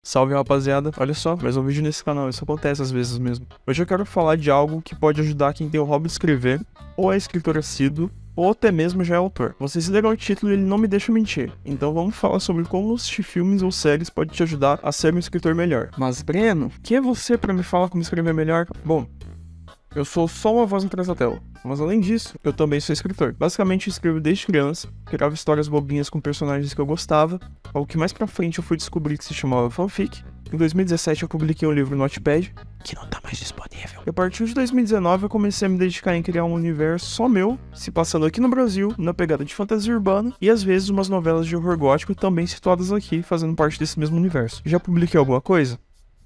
Salve, rapaziada, olha só, mais um vídeo nesse canal, isso acontece às vezes mesmo. Hoje eu quero falar de algo que pode ajudar quem tem o hobby de escrever, ou é escritor assíduo, ou até mesmo já é autor. Vocês leram o título e ele não me deixa mentir, então vamos falar sobre como assistir filmes ou séries pode te ajudar a ser um escritor melhor. Mas Breno, quem é você pra me falar como escrever melhor? Bom, eu sou só uma voz atrás da tela, mas além disso, eu também sou escritor. Basicamente, eu escrevo desde criança, criava histórias bobinhas com personagens que eu gostava, algo que mais pra frente eu fui descobrir que se chamava fanfic. Em 2017 eu publiquei um livro no Wattpad, que não tá mais disponível. E a partir de 2019 eu comecei a me dedicar em criar um universo só meu, se passando aqui no Brasil, na pegada de fantasia urbana, e às vezes umas novelas de horror gótico também situadas aqui, fazendo parte desse mesmo universo. Já publiquei alguma coisa?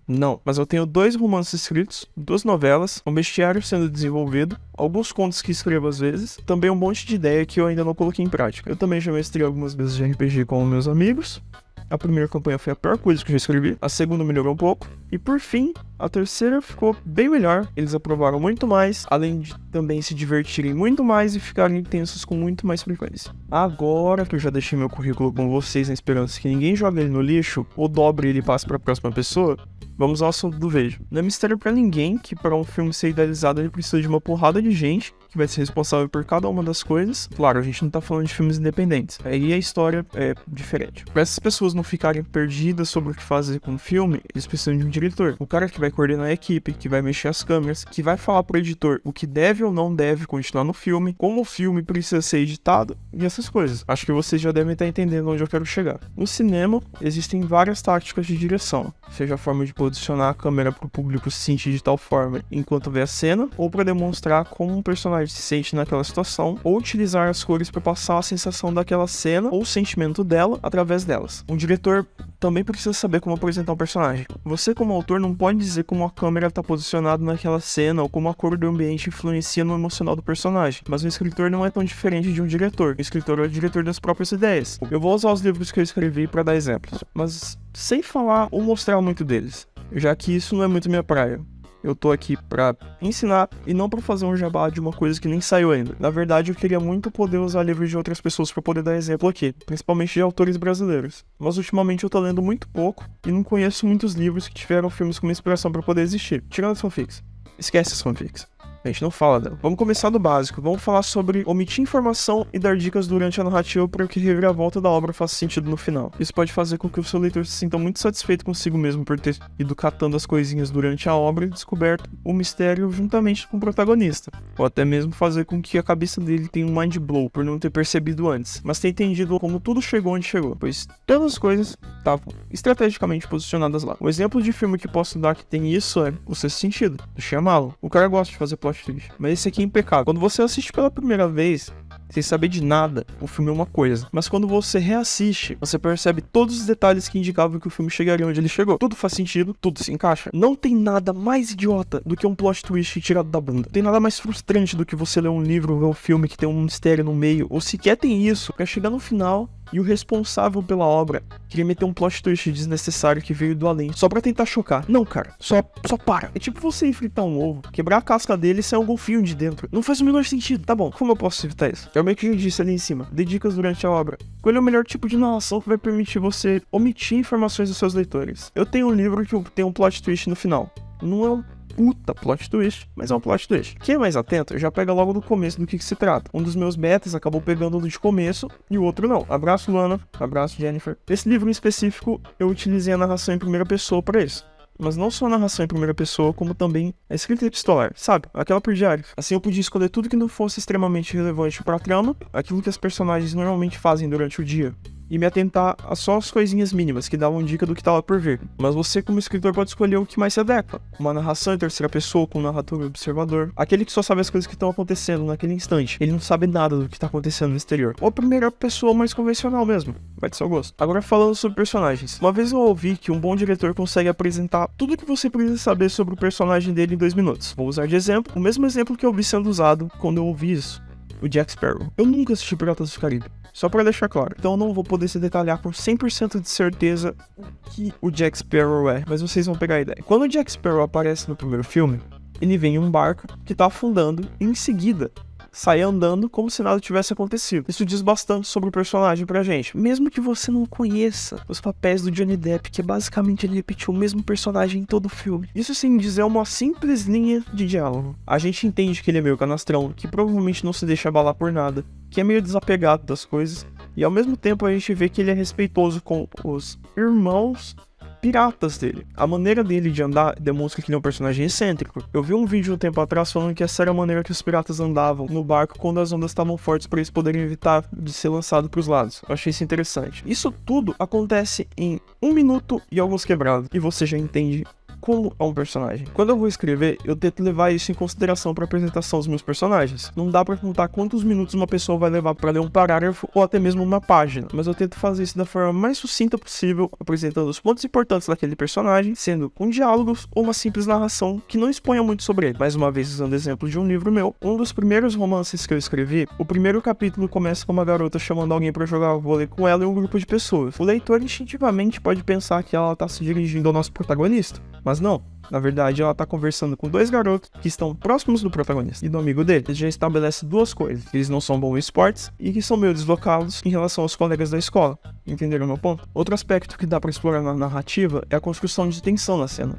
Não, mas eu tenho 2 romances escritos, 2 novelas, um bestiário sendo desenvolvido, alguns contos que escrevo às vezes, também um monte de ideia que eu ainda não coloquei em prática. Eu também já mestrei algumas vezes de RPG com meus amigos. A primeira campanha foi a pior coisa que eu já escrevi, a segunda melhorou um pouco, e por fim, a terceira ficou bem melhor. Eles aprovaram muito mais, além de também se divertirem muito mais e ficarem intensos com muito mais frequência. Agora que eu já deixei meu currículo com vocês na esperança que ninguém jogue ele no lixo, ou dobre ele e passe para a próxima pessoa, vamos ao assunto do vídeo. Não é mistério pra ninguém que para um filme ser idealizado ele precisa de uma porrada de gente que vai ser responsável por cada uma das coisas. Claro, a gente não tá falando de filmes independentes, aí a história é diferente. Para essas pessoas não ficarem perdidas sobre o que fazer com o filme, eles precisam de um diretor. O cara que vai coordenar a equipe, que vai mexer as câmeras, que vai falar pro editor o que deve ou não deve continuar no filme, como o filme precisa ser editado e essas coisas. Acho que vocês já devem estar entendendo onde eu quero chegar. No cinema, existem várias táticas de direção, seja a forma de posicionar a câmera para o público se sentir de tal forma enquanto vê a cena, ou para demonstrar como um personagem se sente naquela situação, ou utilizar as cores para passar a sensação daquela cena ou o sentimento dela através delas. Um diretor também precisa saber como apresentar um personagem. Você, como autor, não pode dizer como a câmera está posicionada naquela cena ou como a cor do ambiente influencia no emocional do personagem, mas um escritor não é tão diferente de um diretor. O escritor é o diretor das próprias ideias. Eu vou usar os livros que eu escrevi para dar exemplos, mas sem falar ou mostrar muito deles, já que isso não é muito minha praia. Eu tô aqui pra ensinar e não pra fazer um jabá de uma coisa que nem saiu ainda. Na verdade, eu queria muito poder usar livros de outras pessoas pra poder dar exemplo aqui, principalmente de autores brasileiros. Mas ultimamente eu tô lendo muito pouco e não conheço muitos livros que tiveram filmes como inspiração pra poder existir. Tirando as fanfics. Esquece as fanfics. A gente não fala dela. Vamos começar do básico. Vamos falar sobre omitir informação e dar dicas durante a narrativa para que a reviravolta da obra faça sentido no final. Isso pode fazer com que o seu leitor se sinta muito satisfeito consigo mesmo por ter ido catando as coisinhas durante a obra e descoberto o mistério juntamente com o protagonista. Ou até mesmo fazer com que a cabeça dele tenha um mind blow por não ter percebido antes, mas ter entendido como tudo chegou onde chegou, pois todas as coisas estavam estrategicamente posicionadas lá. O exemplo de filme que posso dar que tem isso é O Sexto Sentido, do Shyamalan. O cara gosta de fazer plot twist, mas esse aqui é impecável. Quando você assiste pela primeira vez, sem saber de nada, o filme é uma coisa. Mas quando você reassiste, você percebe todos os detalhes que indicavam que o filme chegaria onde ele chegou. Tudo faz sentido, tudo se encaixa. Não tem nada mais idiota do que um plot twist tirado da bunda. Não tem nada mais frustrante do que você ler um livro ou ver um filme que tem um mistério no meio, ou sequer tem isso, pra chegar no final e o responsável pela obra queria meter um plot twist desnecessário que veio do além, só pra tentar chocar. Não, cara, só para. É tipo você fritar um ovo, quebrar a casca dele e sair um golfinho de dentro. Não faz o menor sentido. Tá bom, como eu posso evitar isso? Eu meio que já disse ali em cima, dê dicas durante a obra. Escolha o melhor tipo de narração que vai permitir você omitir informações dos seus leitores. Eu tenho um livro que tem um plot twist no final. Não é um puta plot twist, mas é um plot twist. Quem é mais atento já pega logo do começo do que se trata. Um dos meus betas acabou pegando de começo e o outro não. Abraço, Luana. Abraço, Jennifer. Esse livro em específico, eu utilizei a narração em primeira pessoa para isso. Mas não só a narração em primeira pessoa, como também a escrita epistolar, sabe? Aquela por diário. Assim eu podia escolher tudo que não fosse extremamente relevante para a trama, aquilo que as personagens normalmente fazem durante o dia, e me atentar a só as coisinhas mínimas que davam dica do que estava por vir. Mas você, como escritor, pode escolher o que mais se adequa. Uma narração em terceira pessoa, com um narrador observador. Aquele que só sabe as coisas que estão acontecendo naquele instante. Ele não sabe nada do que está acontecendo no exterior. Ou a primeira pessoa mais convencional mesmo. Vai de seu gosto. Agora falando sobre personagens. Uma vez eu ouvi que um bom diretor consegue apresentar tudo o que você precisa saber sobre o personagem dele em 2 minutos. Vou usar de exemplo o mesmo exemplo que eu vi sendo usado quando eu ouvi isso. O Jack Sparrow. Eu nunca assisti Piratas do Caribe, só pra deixar claro. Então eu não vou poder se detalhar com 100% de certeza o que o Jack Sparrow é, mas vocês vão pegar a ideia. Quando o Jack Sparrow aparece no primeiro filme, ele vem em um barco que tá afundando e em seguida sai andando como se nada tivesse acontecido. Isso diz bastante sobre o personagem pra gente, mesmo que você não conheça os papéis do Johnny Depp, que basicamente ele repetiu o mesmo personagem em todo o filme. Isso sem dizer uma simples linha de diálogo. A gente entende que ele é meio canastrão, que provavelmente não se deixa abalar por nada, que é meio desapegado das coisas, e ao mesmo tempo a gente vê que ele é respeitoso com os irmãos piratas dele. A maneira dele de andar demonstra que ele é um personagem excêntrico. Eu vi um vídeo um tempo atrás falando que essa era a maneira que os piratas andavam no barco quando as ondas estavam fortes para eles poderem evitar de ser lançados para os lados. Eu achei isso interessante. Isso tudo acontece em 1 minuto e alguns quebrados, e você já entende como é um personagem. Quando eu vou escrever, eu tento levar isso em consideração para a apresentação dos meus personagens. Não dá para contar quantos minutos uma pessoa vai levar para ler um parágrafo ou até mesmo uma página, mas eu tento fazer isso da forma mais sucinta possível, apresentando os pontos importantes daquele personagem, sendo com diálogos ou uma simples narração que não exponha muito sobre ele. Mais uma vez, usando exemplo de um livro meu, um dos primeiros romances que eu escrevi, o primeiro capítulo começa com uma garota chamando alguém para jogar vôlei com ela e um grupo de pessoas. O leitor instintivamente pode pensar que ela está se dirigindo ao nosso protagonista, mas não. Na verdade, ela tá conversando com 2 garotos que estão próximos do protagonista e do amigo dele. Ele já estabelece 2 coisas: eles não são bons em esportes e que são meio deslocados em relação aos colegas da escola. Entenderam meu ponto? Outro aspecto que dá pra explorar na narrativa é a construção de tensão na cena.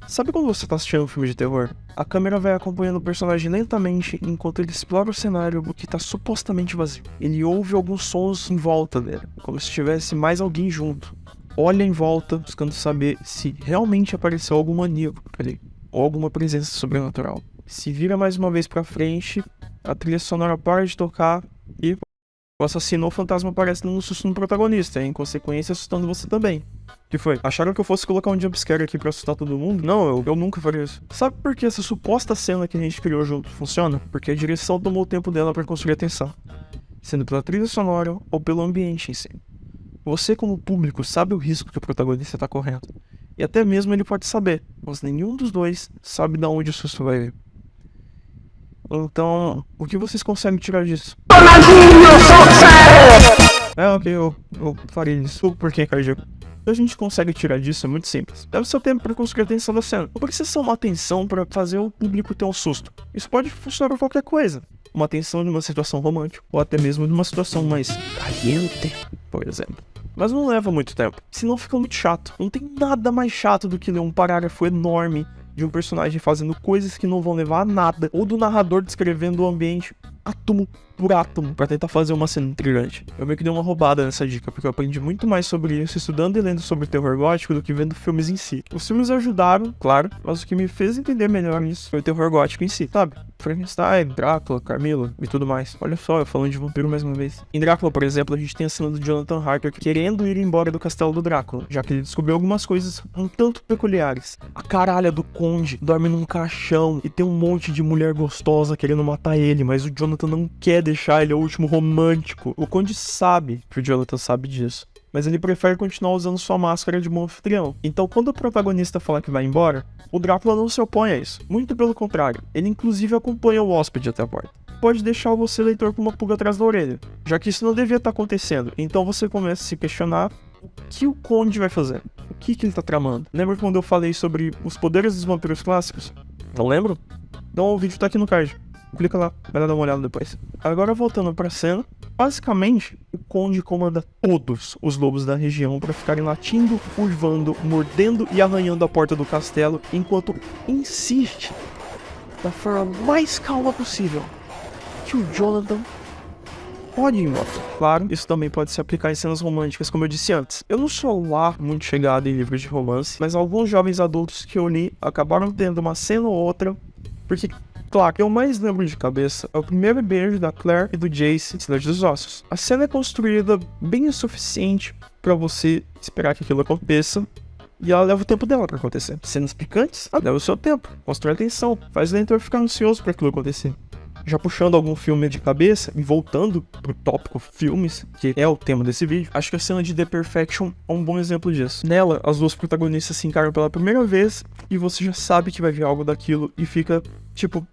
Sabe quando você tá assistindo um filme de terror? A câmera vai acompanhando o personagem lentamente enquanto ele explora o cenário que tá supostamente vazio. Ele ouve alguns sons em volta dele, como se tivesse mais alguém junto. Olha em volta, buscando saber se realmente apareceu algum maníaco ali, ou alguma presença sobrenatural. Se vira mais uma vez pra frente, a trilha sonora para de tocar e o assassino ou fantasma aparece dando um susto no protagonista, e em consequência assustando você também. Que foi? Acharam que eu fosse colocar um jumpscare aqui pra assustar todo mundo? Não, eu nunca faria isso. Sabe por que essa suposta cena que a gente criou junto funciona? Porque a direção tomou o tempo dela pra construir a tensão, sendo pela trilha sonora ou pelo ambiente em si. Você, como público, sabe o risco que o protagonista está correndo. E até mesmo ele pode saber, mas nenhum dos dois sabe de onde o susto vai vir. Então, o que vocês conseguem tirar disso? Ok, eu farei isso. Por que, cardíaco? O que a gente consegue tirar disso é muito simples. Leva o seu tempo para construir a tensão da cena. Não precisa ser uma tensão para fazer o público ter um susto. Isso pode funcionar para qualquer coisa. Uma tensão de uma situação romântica, ou até mesmo de uma situação mais caliente, por exemplo. Mas não leva muito tempo, senão fica muito chato. Não tem nada mais chato do que ler um parágrafo enorme de um personagem fazendo coisas que não vão levar a nada, ou do narrador descrevendo o ambiente átomo por átomo pra tentar fazer uma cena intrigante. Eu meio que dei uma roubada nessa dica, porque eu aprendi muito mais sobre isso estudando e lendo sobre terror gótico do que vendo filmes em si. Os filmes ajudaram, claro, mas o que me fez entender melhor nisso foi o terror gótico em si, sabe? Frankenstein, Drácula, Carmilla e tudo mais. Olha só, eu falando de vampiro mais uma vez. Em Drácula, por exemplo, a gente tem a cena do Jonathan Harker querendo ir embora do castelo do Drácula, já que ele descobriu algumas coisas um tanto peculiares. A caralha do conde dorme num caixão e tem um monte de mulher gostosa querendo matar ele, mas o Jonathan não quer deixar, ele é o último romântico. O conde sabe que o Jonathan sabe disso, mas ele prefere continuar usando sua máscara de bom anfitrião. Então, quando o protagonista fala que vai embora, o Drácula não se opõe a isso. Muito pelo contrário, ele inclusive acompanha o hóspede até a porta. Pode deixar você, leitor, com uma pulga atrás da orelha, já que isso não devia estar acontecendo. Então você começa a se questionar o que o conde vai fazer, o que ele tá tramando. Lembra quando eu falei sobre os poderes dos vampiros clássicos? Não lembro? Então o vídeo tá aqui no card. Clica lá, vai lá dar uma olhada depois. Agora voltando pra cena, basicamente o conde comanda todos os lobos da região pra ficarem latindo, uivando, mordendo e arranhando a porta do castelo, enquanto insiste, da forma mais calma possível, que o Jonathan pode ir embora. Claro, isso também pode se aplicar em cenas românticas, como eu disse antes. Eu não sou lá muito chegado em livros de romance, mas alguns jovens adultos que eu li acabaram tendo uma cena ou outra, porque claro, o que eu mais lembro de cabeça é o primeiro beijo da Claire e do Jace em Cidade dos Ossos. A cena é construída bem o suficiente pra você esperar que aquilo aconteça, e ela leva o tempo dela pra acontecer. Cenas picantes, ela leva o seu tempo, constrói a tensão, faz o leitor ficar ansioso pra aquilo acontecer. Já puxando algum filme de cabeça e voltando pro tópico filmes, que é o tema desse vídeo, acho que a cena de The Perfection é um bom exemplo disso. Nela, as duas protagonistas se encaram pela primeira vez e você já sabe que vai vir algo daquilo e fica tipo,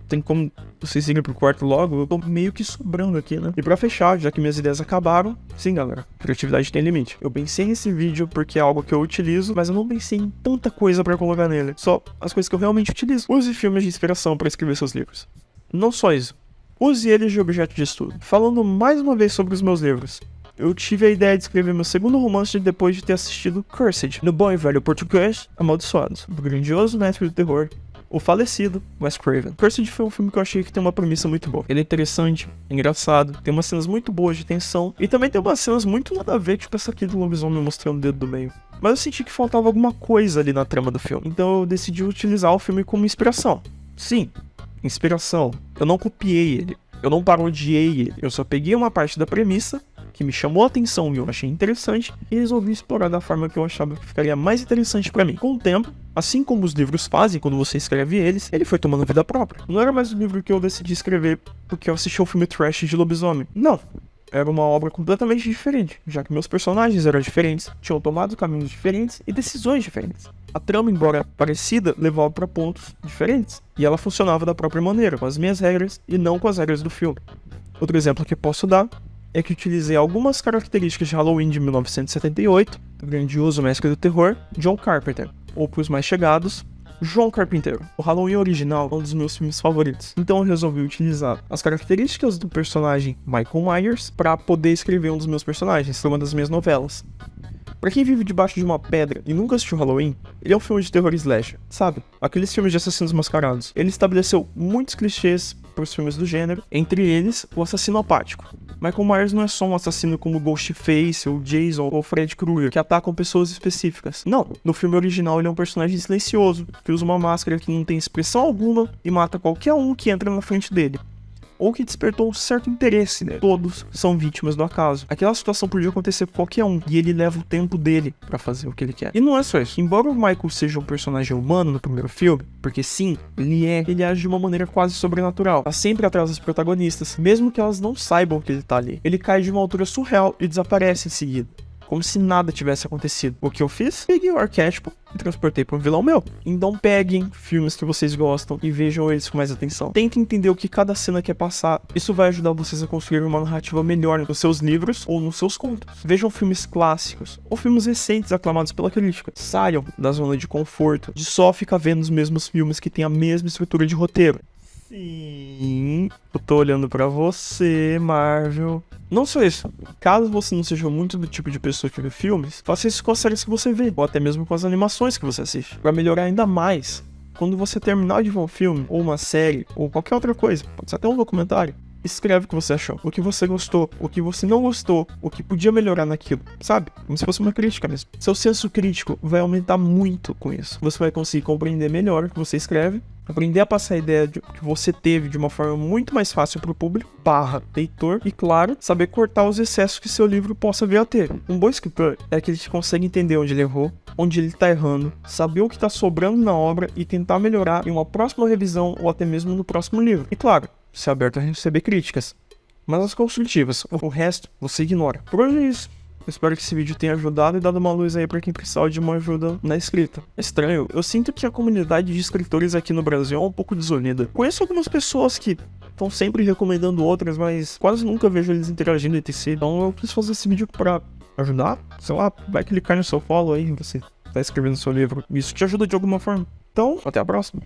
tem como vocês irem pro quarto logo? Eu tô meio que sobrando aqui, né? E pra fechar, já que minhas ideias acabaram, sim galera, criatividade tem limite. Eu pensei nesse vídeo porque é algo que eu utilizo, mas eu não pensei em tanta coisa pra colocar nele. Só as coisas que eu realmente utilizo. Use filmes de inspiração pra escrever seus livros. Não só isso, use eles de objeto de estudo. Falando mais uma vez sobre os meus livros, eu tive a ideia de escrever meu segundo romance depois de ter assistido Cursed, no bom e velho português, Amaldiçoados, do grandioso mestre do terror, o falecido Wes Craven. Cursed foi um filme que eu achei que tem uma premissa muito boa. Ele é interessante, engraçado, tem umas cenas muito boas de tensão, e também tem umas cenas muito nada a ver, tipo essa aqui do lobisomem mostrando o dedo do meio. Mas eu senti que faltava alguma coisa ali na trama do filme, então eu decidi utilizar o filme como inspiração. Sim, inspiração. Eu não copiei ele, eu não parodiei ele, eu só peguei uma parte da premissa que me chamou a atenção e eu achei interessante, e resolvi explorar da forma que eu achava que ficaria mais interessante pra mim. Com o tempo, assim como os livros fazem quando você escreve eles, ele foi tomando vida própria. Não era mais um livro que eu decidi escrever porque eu assisti ao filme trash de lobisomem. Não. Era uma obra completamente diferente, já que meus personagens eram diferentes, tinham tomado caminhos diferentes e decisões diferentes. A trama, embora parecida, levava para pontos diferentes, e ela funcionava da própria maneira, com as minhas regras e não com as regras do filme. Outro exemplo que posso dar é que utilizei algumas características de Halloween de 1978, do grandioso mestre do terror, John Carpenter, ou para os mais chegados, João Carpinteiro. O Halloween original é um dos meus filmes favoritos, então eu resolvi utilizar as características do personagem Michael Myers para poder escrever um dos meus personagens, uma das minhas novelas. Pra quem vive debaixo de uma pedra e nunca assistiu Halloween, ele é um filme de terror slasher, sabe? Aqueles filmes de assassinos mascarados. Ele estabeleceu muitos clichês pros filmes do gênero, entre eles o assassino apático. Michael Myers não é só um assassino como Ghostface, ou Jason, ou Fred Krueger, que atacam pessoas específicas. Não, no filme original ele é um personagem silencioso, que usa uma máscara que não tem expressão alguma e mata qualquer um que entra na frente dele, ou que despertou um certo interesse, né? Todos são vítimas do acaso. Aquela situação podia acontecer com qualquer um, e ele leva o tempo dele pra fazer o que ele quer. E não é só isso. Embora o Michael seja um personagem humano no primeiro filme, porque sim, ele age de uma maneira quase sobrenatural. Tá sempre atrás das protagonistas, mesmo que elas não saibam que ele tá ali. Ele cai de uma altura surreal e desaparece em seguida, como se nada tivesse acontecido. O que eu fiz? Peguei o arquétipo e transportei para um vilão meu. Então peguem filmes que vocês gostam e vejam eles com mais atenção. Tentem entender o que cada cena quer passar. Isso vai ajudar vocês a construir uma narrativa melhor nos seus livros ou nos seus contos. Vejam filmes clássicos ou filmes recentes aclamados pela crítica. Saiam da zona de conforto, de só ficar vendo os mesmos filmes que têm a mesma estrutura de roteiro. Sim, eu tô olhando pra você, Marvel. Não só isso, caso você não seja muito do tipo de pessoa que vê filmes, faça isso com as séries que você vê, ou até mesmo com as animações que você assiste, pra melhorar ainda mais. Quando você terminar de ver um filme, ou uma série, ou qualquer outra coisa, pode ser até um documentário, escreve o que você achou, o que você gostou, o que você não gostou, o que podia melhorar naquilo, sabe? Como se fosse uma crítica mesmo. Seu senso crítico vai aumentar muito com isso. Você vai conseguir compreender melhor o que você escreve, aprender a passar a ideia que você teve de uma forma muito mais fácil para o público, leitor, e claro, saber cortar os excessos que seu livro possa vir a ter. Um bom escritor é aquele que consegue entender onde ele errou, onde ele tá errando, saber o que tá sobrando na obra e tentar melhorar em uma próxima revisão ou até mesmo no próximo livro. E claro, ser aberto a receber críticas, mas as construtivas, o resto você ignora. Por hoje é isso. Eu espero que esse vídeo tenha ajudado e dado uma luz aí pra quem precisar de uma ajuda na escrita. É estranho, eu sinto que a comunidade de escritores aqui no Brasil é um pouco desunida. Conheço algumas pessoas que estão sempre recomendando outras, mas quase nunca vejo eles interagindo entre si. Então eu quis fazer esse vídeo pra ajudar. Sei lá, vai clicar no seu follow aí, você tá escrevendo seu livro. Isso te ajuda de alguma forma. Então, até a próxima.